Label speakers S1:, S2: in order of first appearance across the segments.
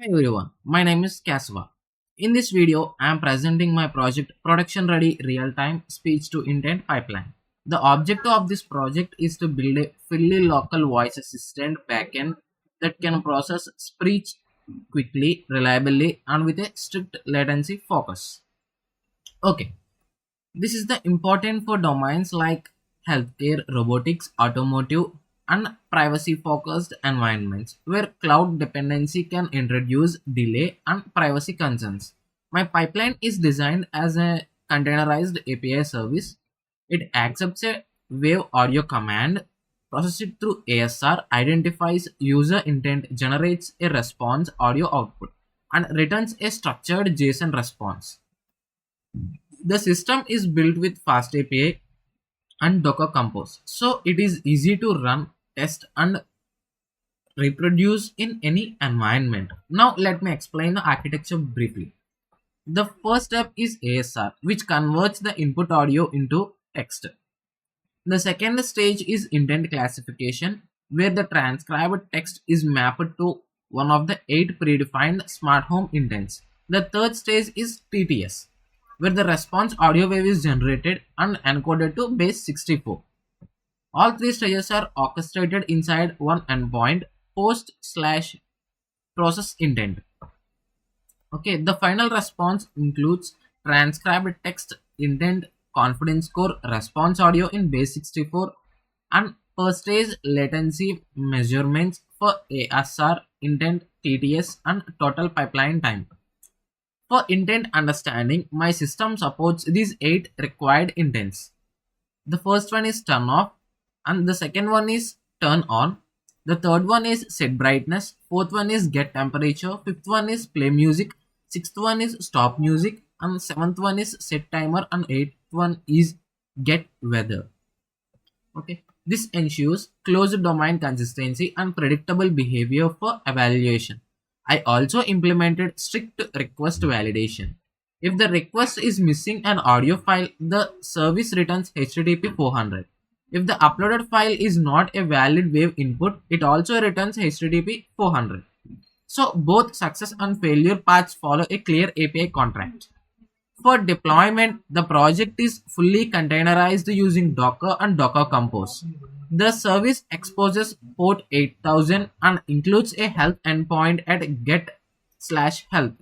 S1: Hi everyone, my name is Kasva. In this video, I am presenting my project Production Ready Real-Time Speech to Intent Pipeline. The objective of this project is to build a fully local voice assistant backend that can process speech quickly, reliably, and with a strict latency focus. Okay, this is the important for domains like healthcare, robotics, automotive, and privacy focused environments where cloud dependency can introduce delay and privacy concerns. My pipeline is designed as a containerized API service. It accepts a wave audio command, processes it through ASR, identifies user intent, generates a response audio output, and returns a structured JSON response. The system is built with Fast API and Docker Compose, so it is easy to run, test, and reproduce in any environment. Now, let me explain the architecture briefly. The first step is ASR, which converts the input audio into text. The second stage is intent classification, where the transcribed text is mapped to one of the 8 predefined smart home intents. The third stage is TTS, where the response audio wave is generated and encoded to base 64. All three stages are orchestrated inside one endpoint post slash process intent. Okay, the final response includes transcribed text, intent, confidence score, response audio in base 64, and per stage latency measurements for ASR, intent, TTS, and total pipeline time. For intent understanding, my system supports these 8 required intents. The first one is turn off, and the second one is turn on. The third one is set brightness. Fourth one is get temperature. Fifth one is play music. Sixth one is stop music. And seventh one is set timer. And eighth one is get weather. Okay. This ensures closed domain consistency and predictable behavior for evaluation. I also implemented strict request validation. If the request is missing an audio file, the service returns HTTP 400. If the uploaded file is not a valid wave input, it also returns HTTP 400. So both success and failure paths follow a clear API contract. For deployment, the project is fully containerized using Docker and Docker Compose. The service exposes port 8000 and includes a health endpoint at get/health.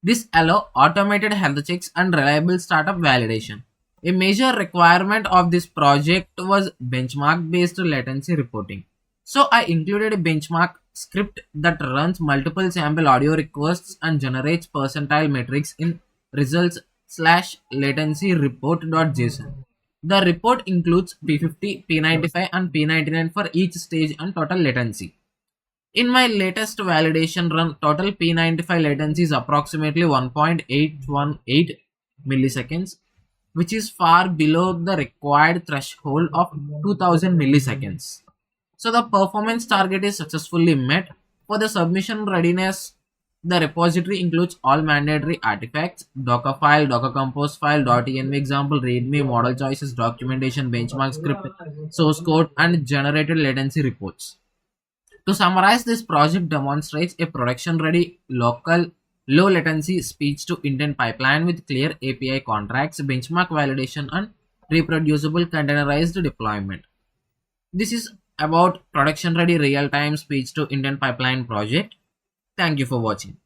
S1: This allows automated health checks and reliable startup validation. A major requirement of this project was benchmark based latency reporting. So I included a benchmark script that runs multiple sample audio requests and generates percentile metrics in results slash latency report.json. The report includes P50, P95, and P99 for each stage and total latency. In my latest validation run, total P95 latency is approximately 1.818 milliseconds, which is far below the required threshold of 2000 milliseconds. So the performance target is successfully met. For the submission readiness, the repository includes all mandatory artifacts: Docker file, Docker Compose file, .env example, README, model choices, documentation, benchmark script, source code, and generated latency reports. To summarize, this project demonstrates a production-ready, local, low-latency speech-to-intent pipeline with clear API contracts, benchmark validation, and reproducible containerized deployment. This is about production-ready real-time speech-to-intent pipeline project. Thank you for watching.